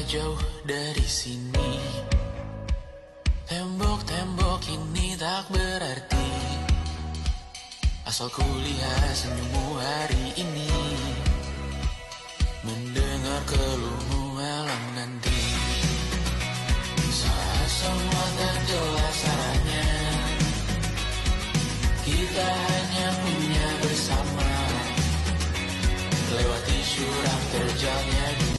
jauh dari sini. Tembok-tembok ini tak berarti, asal kulihat senyummu hari ini. Mendengar keluhmu malam nanti, saat semua tak jelas arahnya, kita hanya punya bersama, lewati syurang terjalnya.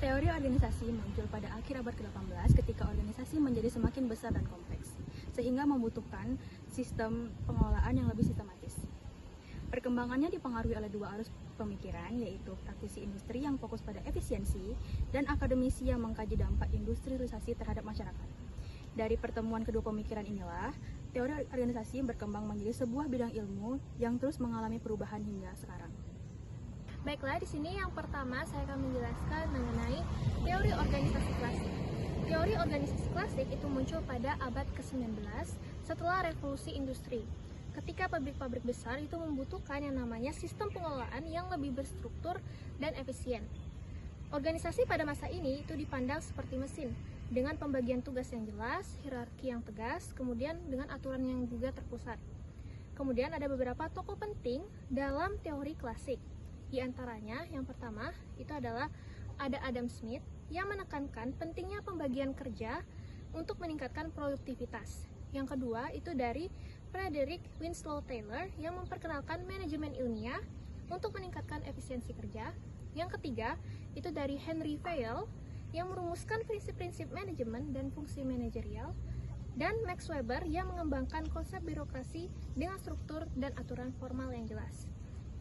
Teori organisasi muncul pada akhir abad ke-18 ketika organisasi menjadi semakin besar dan kompleks, sehingga membutuhkan sistem pengelolaan yang lebih sistematis. Perkembangannya dipengaruhi oleh dua arus pemikiran, yaitu praktisi industri yang fokus pada efisiensi dan akademisi yang mengkaji dampak industrialisasi terhadap masyarakat. Dari pertemuan kedua pemikiran inilah, teori organisasi berkembang menjadi sebuah bidang ilmu yang terus mengalami perubahan hingga sekarang. Baiklah, di sini yang pertama saya akan menjelaskan mengenai teori organisasi klasik. Teori organisasi klasik itu muncul pada abad ke-19 setelah revolusi industri. Ketika pabrik-pabrik besar itu membutuhkan yang namanya sistem pengelolaan yang lebih berstruktur dan efisien. Organisasi pada masa ini itu dipandang seperti mesin, dengan pembagian tugas yang jelas, hierarki yang tegas, kemudian dengan aturan yang juga terpusat. Kemudian ada beberapa tokoh penting dalam teori klasik. Di antaranya, yang pertama, itu adalah ada Adam Smith yang menekankan pentingnya pembagian kerja untuk meningkatkan produktivitas. Yang kedua, itu dari Frederick Winslow Taylor yang memperkenalkan manajemen ilmiah untuk meningkatkan efisiensi kerja. Yang ketiga, itu dari Henry Fayol yang merumuskan prinsip-prinsip manajemen dan fungsi manajerial. Dan Max Weber yang mengembangkan konsep birokrasi dengan struktur dan aturan formal yang jelas.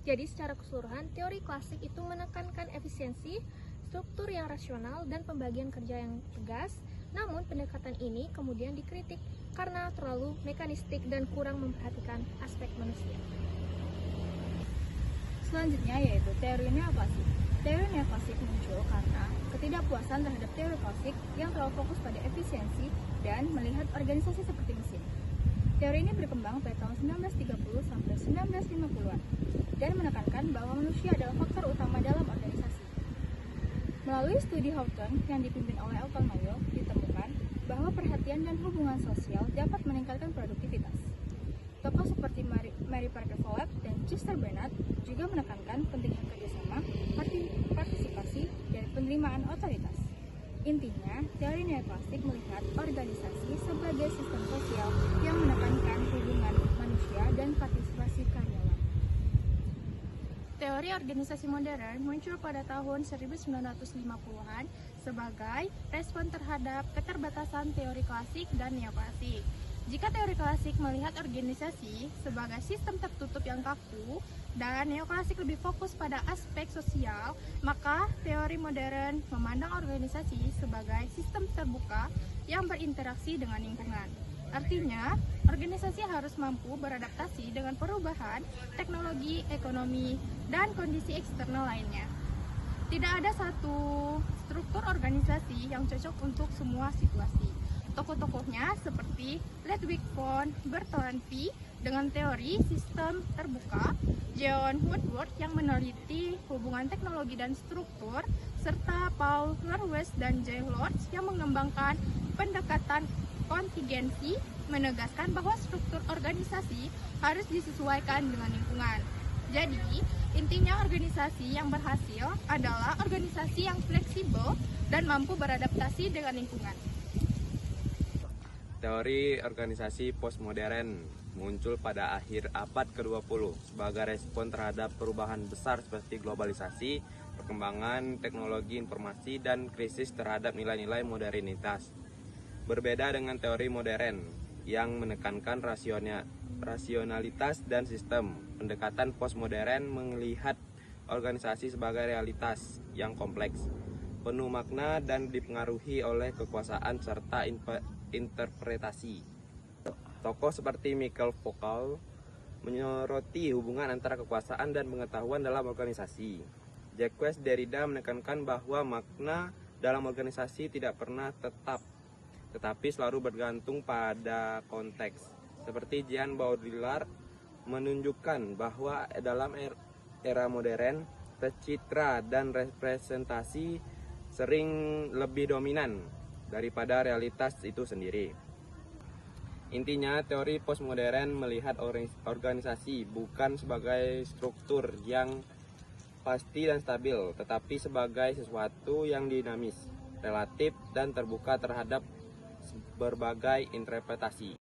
Jadi secara keseluruhan, teori klasik itu menekankan efisiensi, struktur yang rasional, dan pembagian kerja yang tegas. Namun pendekatan ini kemudian dikritik karena terlalu mekanistik dan kurang memperhatikan aspek manusia. Selanjutnya yaitu teori neoklasik. Teori neoklasik muncul karena ketidakpuasan terhadap teori klasik yang terlalu fokus pada efisiensi dan melihat organisasi seperti mesin. Teori ini berkembang pada tahun 1930 sampai 1950-an dan menekankan bahwa manusia adalah faktor utama dalam organisasi. Melalui studi Houghton yang dipimpin oleh Elton Mayo, ditemukan bahwa perhatian dan hubungan sosial dapat meningkatkan produktivitas. Tokoh seperti Mary Parker Follett dan Chester Bernard juga menekankan pentingnya kerjasama, partisipasi, dan penerimaan otoritas. Intinya, teori neoklasik melihat organisasi sebagai sistem sosial yang menekankan hubungan manusia dan partisipasi karyawan. Teori organisasi modern muncul pada tahun 1950-an sebagai respon terhadap keterbatasan teori klasik dan neoklasik. Jika teori klasik melihat organisasi sebagai sistem tertutup yang kaku dan neoklasik lebih fokus pada aspek sosial, maka teori modern memandang organisasi sebagai sistem terbuka yang berinteraksi dengan lingkungan. Artinya, organisasi harus mampu beradaptasi dengan perubahan teknologi, ekonomi, dan kondisi eksternal lainnya. Tidak ada satu struktur organisasi yang cocok untuk semua situasi. Tokoh-tokohnya seperti Ludwig von Bertalanffy dengan teori sistem terbuka, John Woodward yang meneliti hubungan teknologi dan struktur, serta Paul Norwes dan J. Lords yang mengembangkan pendekatan kontingensi, menegaskan bahwa struktur organisasi harus disesuaikan dengan lingkungan. Jadi, intinya organisasi yang berhasil adalah organisasi yang fleksibel dan mampu beradaptasi dengan lingkungan. Teori organisasi postmodern muncul pada akhir abad ke-20 sebagai respon terhadap perubahan besar seperti globalisasi, perkembangan teknologi informasi, dan krisis terhadap nilai-nilai modernitas. Berbeda dengan teori modern yang menekankan rasionalitas dan sistem. Pendekatan postmodern melihat organisasi sebagai realitas yang kompleks, penuh makna dan dipengaruhi oleh kekuasaan serta interpretasi. Tokoh seperti Michael Foucault menyoroti hubungan antara kekuasaan dan pengetahuan dalam organisasi. Jacques Derrida menekankan bahwa makna dalam organisasi tidak pernah tetap, tetapi selalu bergantung pada konteks. Seperti Jean Baudrillard menunjukkan bahwa dalam era modern, citra dan representasi sering lebih dominan daripada realitas itu sendiri. Intinya, teori postmodern melihat organisasi bukan sebagai struktur yang pasti dan stabil, tetapi sebagai sesuatu yang dinamis, relatif, dan terbuka terhadap berbagai interpretasi.